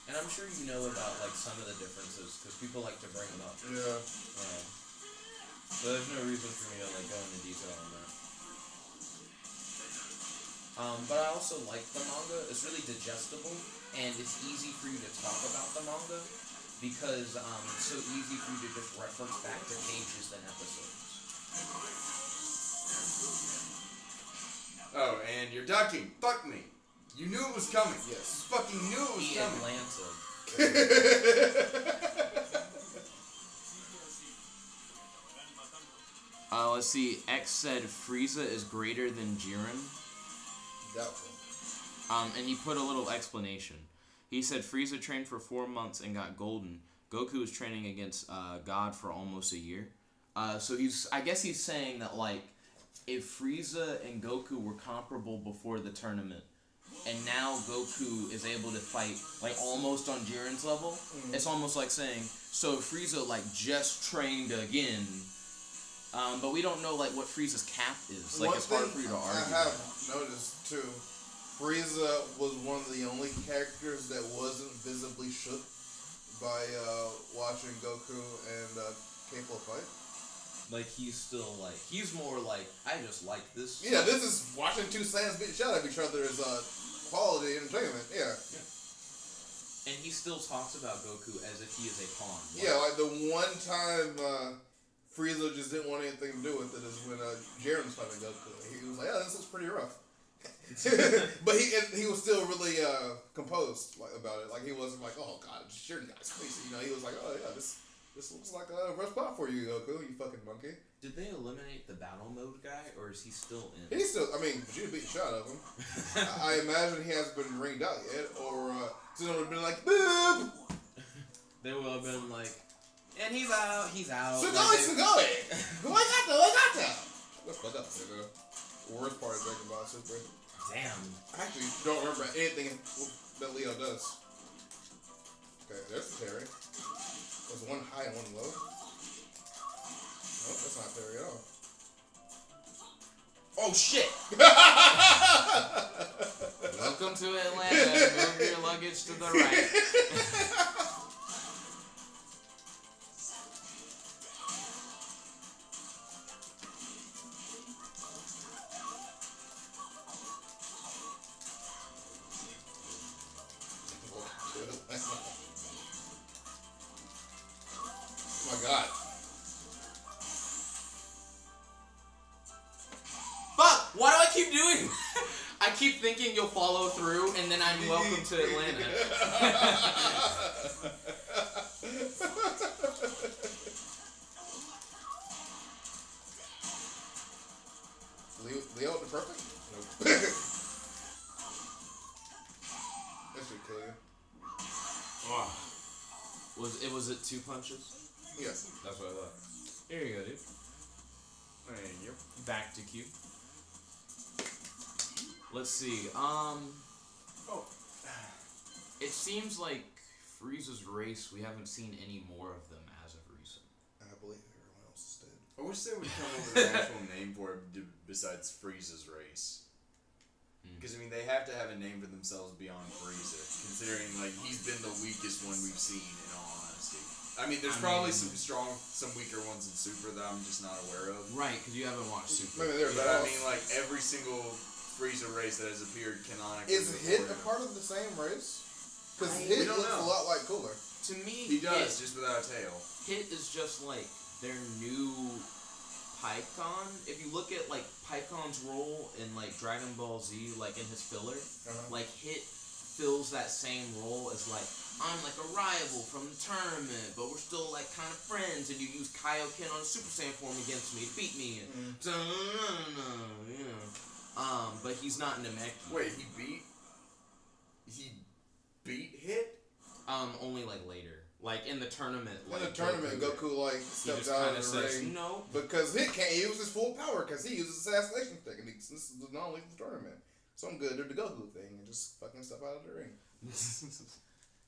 And I'm sure you know about like some of the differences because people like to bring them up. Yeah. So there's no reason for me to like go into detail on that. But I also like the manga. It's really digestible and it's easy for you to talk about the manga because it's so easy for you to just reference back to pages than episodes. Oh, and you're ducking. Fuck me. You knew it was coming. Yes. You fucking knew it was He coming. Atlanta. Let's see. X said Frieza is greater than Jiren. Doubtful. And he put a little explanation. He said Frieza trained for 4 months and got golden. Goku was training against God for almost a year. So I guess he's saying that like, if Frieza and Goku were comparable before the tournament, and now Goku is able to fight like almost on Jiren's level, it's almost like saying, so Frieza like just trained again, but we don't know like what Frieza's cap is. Like One it's hard thing for you to argue. I have noticed too, Frieza was one of the only characters that wasn't visibly shook by watching Goku and Kefla fight. Like he's more like I just like this. Yeah, this is watching two Saiyans beat the shit out of each other is quality entertainment. Yeah. And he still talks about Goku as if he is a pawn. Yeah, like the one time Frieza just didn't want anything to do with it is when Jiren was fighting Goku. He was like, "Yeah, this looks pretty rough," but he was still really composed like about it. Like he wasn't like, "Oh God, Jiren guy's crazy." You know, he was like, "Oh yeah, this looks like a rough spot for you, Goku. You fucking monkey." Did they eliminate the battle mode guy, or is he still in? He's still. I mean, Vegeta beat the shit out of him. I imagine he hasn't been ringed out yet, or someone would have been like, "Boop." They would have been like, and he's out. Sugoi! Who I got that? Let's fuck up, nigga. Worst part of Dragon Ball Super. Damn. I actually don't remember anything that Leo does. Okay, there's the Terry. Was one high and one low? Nope, that's not Terry at all. Oh shit! Welcome to Atlanta. Move your luggage to the right. Oh my god. Fuck! Why do I keep doing that? I keep thinking you'll follow through, and then I'm welcome to Atlanta. Leo the perfect? Nope. That should kill you. Was it 2 punches? Yes. That's what I thought. Here you go, dude. Thank you. Back to Q. Let's see. It seems like Frieza's race, we haven't seen any more of them as of recent. I believe everyone else is dead. I wish they would come up with an actual name for it besides Frieza's race. Because, I mean, they have to have a name for themselves beyond Frieza, considering, like, he's been the weakest one we've seen, in all honesty. I mean, there's probably some weaker ones in Super that I'm just not aware of. Right, because you haven't watched Super. Maybe they're But, bad. I mean, like, every single Frieza race that has appeared canonically. Is Hit a before part of the same race? Because I- Hit we don't looks know. a lot like Cooler. To me, He does, just without a tail. Hit is just like their new Pycon. If you look at like Pycon's role in like Dragon Ball Z, like in his filler, like Hit fills that same role as like, I'm like a rival from the tournament, but we're still like kind of friends, and you use Kaioken on Super Saiyan form against me to beat me, and you know. But he's not Namek. Wait, he beat Hit? Only like later. Like in the tournament. In the tournament, Goku like steps just out kinda of the says, ring no. because Hit can't use his full power because he uses assassination techniques. This is not only the tournament, so I'm good at the Goku thing and just fucking step out of the ring.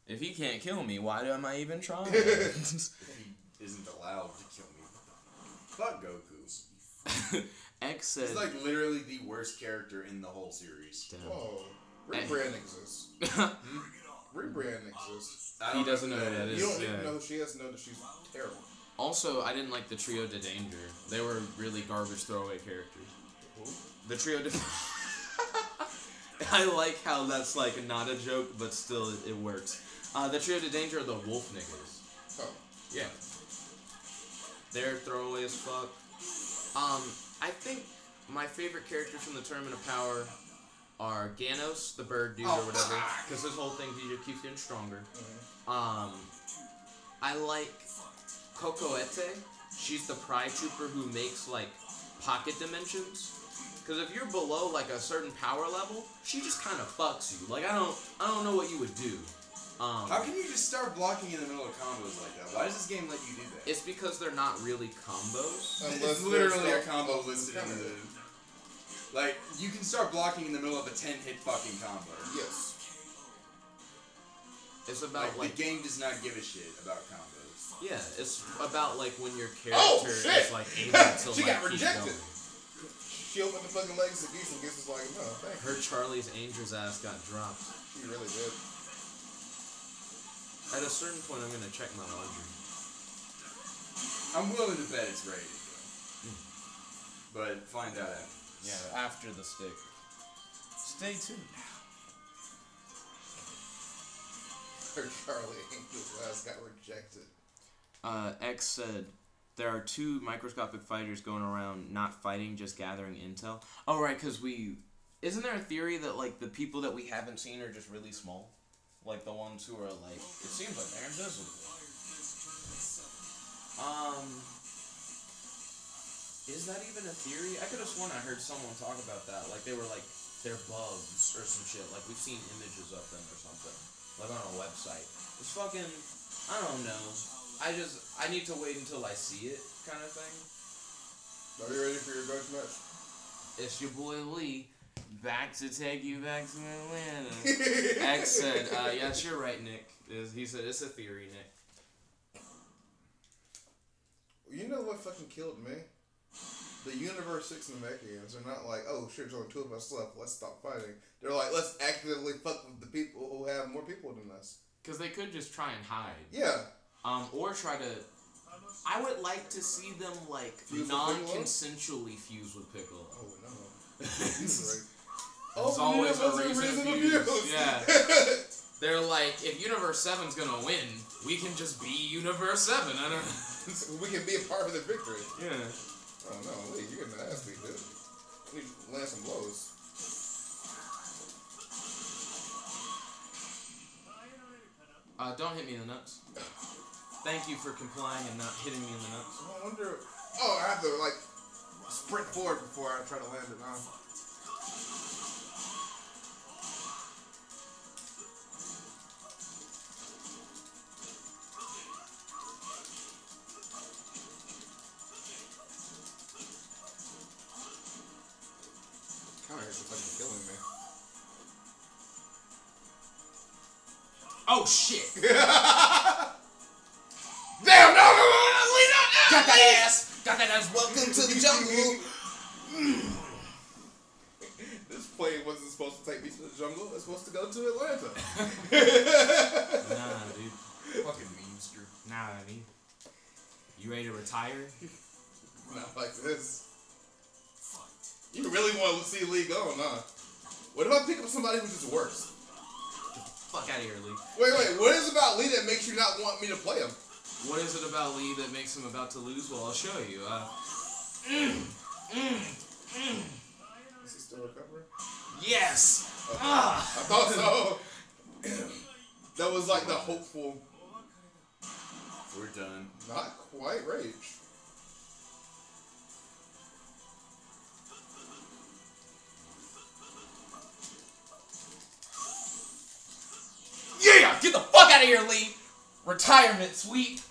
If he can't kill me, why am I even trying? He isn't allowed to kill me. Fuck Goku. X said. He's like literally the worst character in the whole series. Damn. Whoa. Rebrand exists. Rebrand exists. He doesn't know who that is. You don't yeah. even know who she is to know that she's terrible. Also, I didn't like the Trio de Danger. They were really garbage throwaway characters. Who? The Trio de... I like how that's like not a joke, but still it works. The Trio de Danger are the wolf niggas. Oh. Yeah. They're throwaway as fuck. I think my favorite characters from the Tournament of Power are Ganos, the bird dude or whatever, because his whole thing he keeps getting stronger. I like Cocoette. She's the Pride Trooper who makes like pocket dimensions. Because if you're below like a certain power level, she just kind of fucks you. Like I don't know what you would do. How can you just start blocking in the middle of combos like that? Why does this game let you do that? It's because they're not really combos. It's literally a combo listed in the... Like, you can start blocking in the middle of a 10-hit fucking combo. Yes. It's about like the game does not give a shit about combos. yeah, it's about like when your character is like able to She like got keep rejected. going. She opened the fucking legs to Geese and Geese was like, no, thank you. Her Charlie's Angel's ass got dropped. She really did. At a certain point, I'm gonna check my laundry. I'm willing to bet it's ready to go. But find out after. Yeah, after the stick. Stay tuned. Her Charlie Angel's ass got rejected. X said, there are 2 microscopic fighters going around not fighting, just gathering intel. Oh, right, because isn't there a theory that, like, the people that we haven't seen are just really small? Like, the ones who are, like, it seems like they're invisible. Is that even a theory? I could have sworn I heard someone talk about that. Like, they were, like, they're bugs or some shit. Like, we've seen images of them or something. Like, on a website. It's fucking, I don't know. I need to wait until I see it, kind of thing. Are you ready for your ghost match? It's your boy Lee, back to take you back to Atlanta. X said, yes, you're right, Nick. He said, it's a theory, Nick. You know what fucking killed me? The Universe 6 Namekians are not like, oh shit, there's only 2 of us left, let's stop fighting. They're like, let's actively fuck with the people who have more people than us. Because they could just try and hide. Yeah. Or try to... I would like to see them, like, Fuse with non-consensually fuse with Piccolo. Oh no. There's Oh, always a there's reason to fuse. Yeah. They're like, if Universe 7's gonna win, we can just be Universe 7. I don't know. We can be a part of the victory. Yeah. Oh no, Lee, you're getting an ass beat, dude. You need to land some blows. Don't hit me in the nuts. Thank you for complying and not hitting me in the nuts. I wonder. Oh, I have to like sprint forward before I try to land it now. Kind of fucking killing me. Oh shit! Damn! No! Lean up! Got that ass! Got that ass! Welcome to the jungle! This plane wasn't supposed to take me to the jungle. It's supposed to go to Atlanta. Nah, dude. Fucking memester. Nah, dude. You ready to retire? Not like this. You really want to see Lee go, huh? What if I pick up somebody who's just worse? Fuck out of here, Lee. Wait. What is it about Lee that makes you not want me to play him? What is it about Lee that makes him about to lose? Well, I'll show you. Is he still recovering? Yes! Okay. Ah! I thought so. That was like the hopeful. We're done. Not quite rage. Yeah! Get the fuck out of here, Lee! Retirement, sweet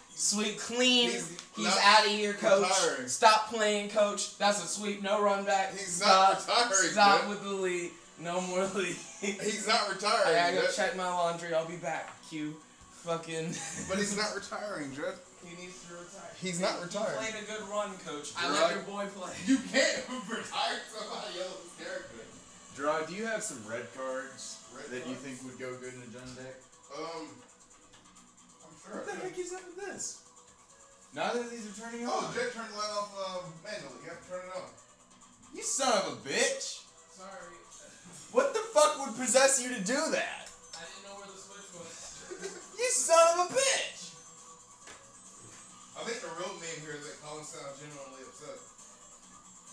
clean. He's out of here, coach. Retiring. Stop playing, coach. That's a sweep, no run back. He's not retiring. Stop Jet. with the Lee. No more Lee. He's not retiring. I gotta go Jet. check my laundry. I'll be back. Q. Fucking. But he's not retiring, Jet. He needs to retire. He's not He retired. played a good run, coach. I Gerard- let your boy play. You can't retire somebody else's character. Gerard, do you have some red cards Red that you cards? think would go good in a Jund deck? I'm sure. What the heck is up with this? Neither of these are turning Oh, on. Jet turned the light off manually. You have to turn it on. You son of a bitch! Sorry. What the fuck would possess you to do that? I didn't know where the switch was. You son of a bitch! I think the real meme here is that Colin sounds genuinely upset.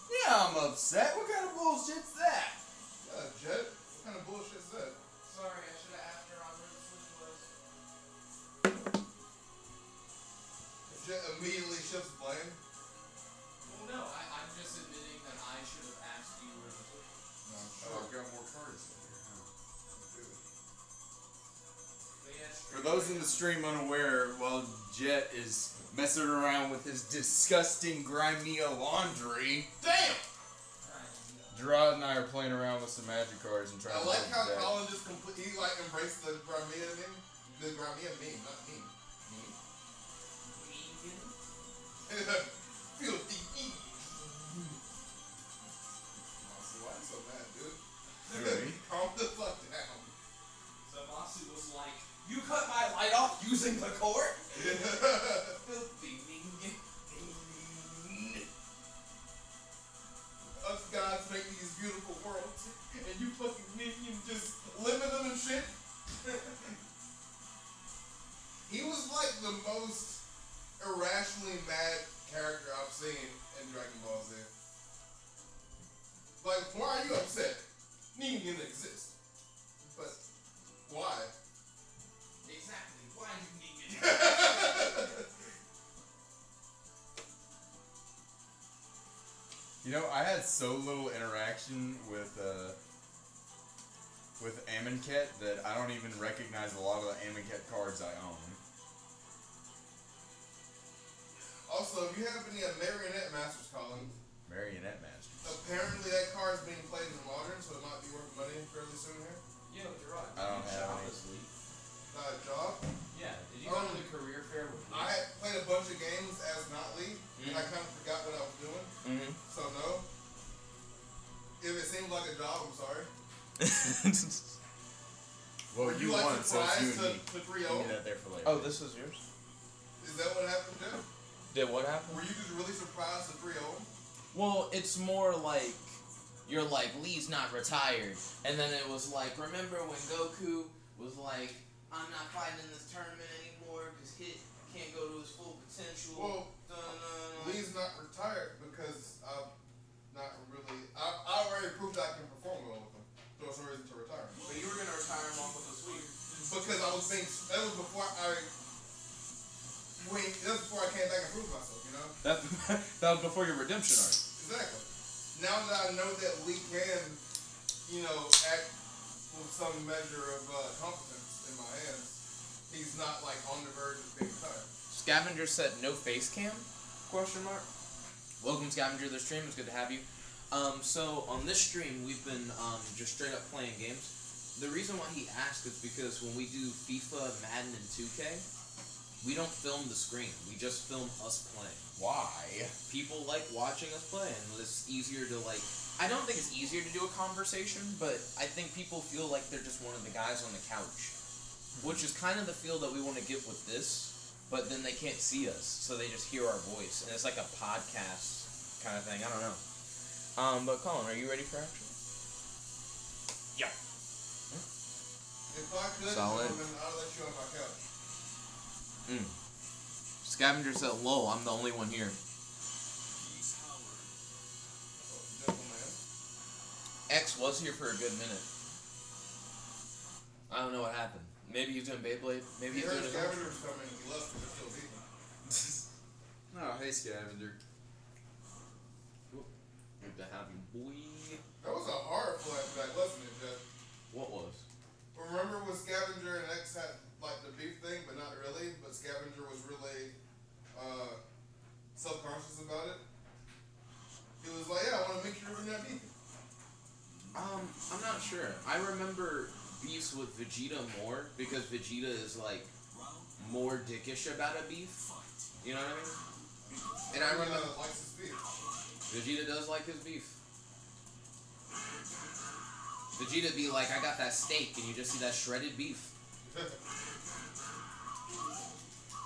Yeah, I'm upset. What kind of bullshit's that? Yeah, Jet, what kind of bullshit is that? Sorry, I should have asked her on where the switch was. Jet immediately shifts blame. Well, no, I'm just admitting that I should have asked you where the switch was. No, I'm Oh, sure. I've got more cards in here. But yeah, For those in the stream unaware, while Jet is messing around with his disgusting Grimea laundry, Damn! Gerard and I are playing around with some magic cards and trying I to like how build a deck. Colin just he like embraced the Gramea meme. The Gramea meme, not meme. Filthy Eve. Why are you so mad, dude? Really? Calm the fuck down. So Masu was like, "You cut my light off using the cord?" Us guys make these beautiful worlds, and you fucking minion just live in them and shit. He was like the most irrationally mad character I've seen in Dragon Ball Z. Like, why are you upset? Ningen exists. But why? Exactly. Why do you need it? You know, I had so little interaction with Amonkhet that I don't even recognize a lot of the Amonkhet cards I own. Also, if you have any Marionette Masters, Colin, Marionette Masters. apparently that card is being played in the modern, so it might be worth money fairly soon here. Yo, Gerard, I don't did you have shop any. this week? Job. Yeah. Did you go to the career fair with me? I had played a bunch of games as not Lee, and I kind of forgot what I was doing. Mm-hmm. So no. If it seems like a job, I'm sorry. Well, Were you like won, so it's you surprised and me. to Give 3-0? me that there for later. Oh, this is yours? Is that what happened, Jeff? Did what happen? Were you just really surprised to 3-0? Well, it's more like you're like Lee's not retired, and then it was like, remember when Goku was like, I'm not fighting in this tournament anymore because Hit can't go to his full potential. Well, Dun-dun-dun. Lee's not retired because I'm not really. I already proved I can perform well with him. So there's no reason to retire him. But you were gonna retire him off with a sweep. Because I was being. That was before I. That was before I came back and proved myself, you know? That was before your redemption arc. Exactly. Now that I know that Lee can, you know, act with some measure of competence in my hands, he's not like on the verge of being retired. Scavenger said no face cam? Question mark. Welcome Scavenger to the stream. It's good to have you. So on this stream we've been just straight up playing games. The reason why he asked is because when we do FIFA, Madden, and 2K, we don't film the screen. We just film us playing. Why? People like watching us play, and it's easier to like. I don't think it's easier to do a conversation, but I think people feel like they're just one of the guys on the couch, which is kind of the feel that we want to give with this. But then they can't see us, so they just hear our voice, and it's like a podcast kind of thing. I don't know. But Colin, are you ready for action? Yeah. If I could, Solid. then I'd let you on my couch. Scavenger said, "Lol, I'm the only one here." Gentleman. X was here for a good minute. I don't know what happened. Maybe he's doing Beyblade. Maybe He he's heard doing his own. Scavenger was coming and he left because they're still beating. Oh, hey, Scavenger. Good to have you, boy. That was a horror flashback, wasn't it, Jeff? What was? Remember when Scavenger and X had like the beef thing, but not really? But Scavenger was really self-conscious about it. He was like, "Yeah, I want to make sure we're not beefing." I'm not sure. I remember beefs with Vegeta more because Vegeta is like more dickish about a beef. You know what I mean? And I remember likes his beef. Vegeta does like his beef. Vegeta be like, I got that steak, and you just see that shredded beef.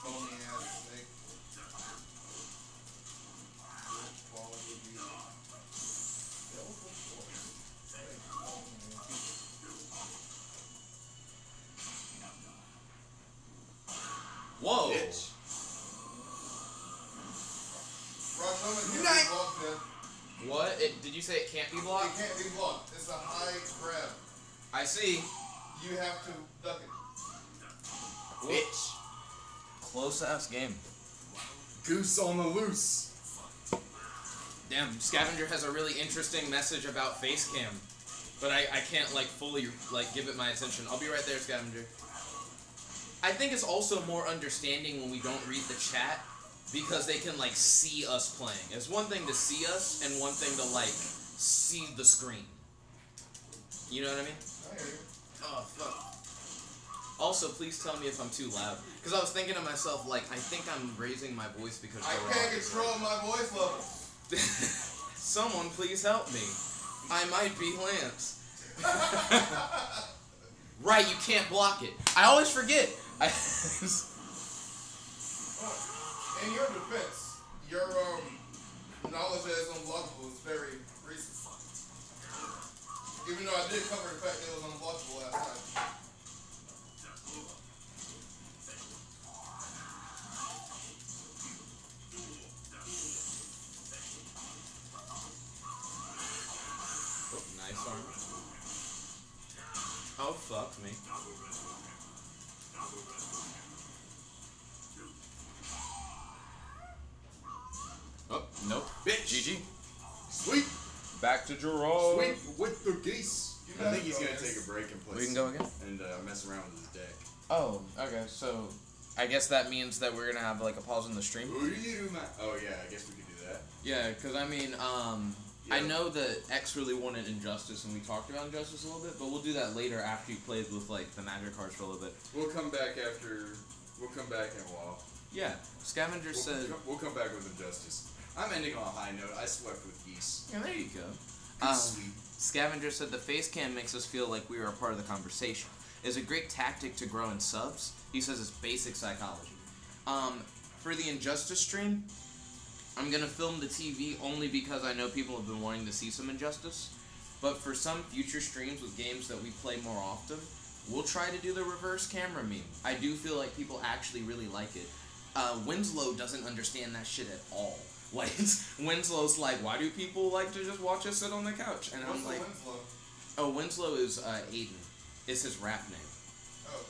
Bony ass steak. Quality beef. Whoa! Bitch. Rush over here. Night. Blocked it. What? Did you say it can't be It blocked? can't be blocked. It's a high grab. I see. You have to duck it. Bitch. Close ass game. Goose on the loose. Damn, Scavenger has a really interesting message about face cam, but I can't like fully like give it my attention. I'll be right there, Scavenger. I think it's also more understanding when we don't read the chat because they can like see us playing. It's one thing to see us and one thing to like see the screen. You know what I mean? I hear you. Oh fuck. Also, please tell me if I'm too loud. Because I was thinking to myself, like, I think I'm raising my voice because I Joe can't Rogan is control my voice level. Someone please help me. I might be Lance. Right, you can't block it. I always forget. In your defense, your knowledge that it's unblockable is very recent. Even though I did cover the fact that it was unblockable last time. Oh, nice arm. Oh, fuck me. Oh, nope. Bitch. GG. Sweet. Back to Gerard. Sweet with the geese. You I guys think he's go, gonna guys. take a break and play. We can go again? And mess around with his deck. Oh, okay. So, I guess that means that we're gonna have like a pause in the stream. Oh yeah, I guess we could do that. Yeah, because I mean, I know that X really wanted Injustice, and we talked about Injustice a little bit, but we'll do that later after you played with like the Magic cards for a little bit. We'll come back after. We'll come back in a while. Yeah, Scavenger said. We'll come back with Injustice. I'm ending on a high note. I swept with geese. Yeah, there you go. Good sweet. Scavenger said the face cam makes us feel like we are a part of the conversation. It's a great tactic to grow in subs. He says it's basic psychology. For the Injustice stream, I'm gonna film the TV only because I know people have been wanting to see some Injustice. But for some future streams with games that we play more often, we'll try to do the reverse camera meme. I do feel like people actually really like it. Winslow doesn't understand that shit at all. Like, Winslow's like, why do people like to just watch us sit on the couch? And I'm like, Winslow? oh, Winslow is Aiden. It's his rap name. Oh.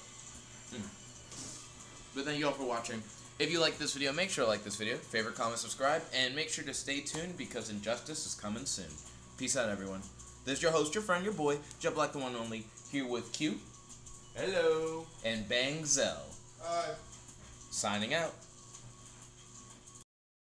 But thank you all for watching. If you like this video, make sure to like this video, favorite, comment, subscribe, and make sure to stay tuned because Injustice is coming soon. Peace out, everyone. This is your host, your friend, your boy, Jet Black the one and only, here with Q. Hello. And Bang Zell. Alright. Signing out.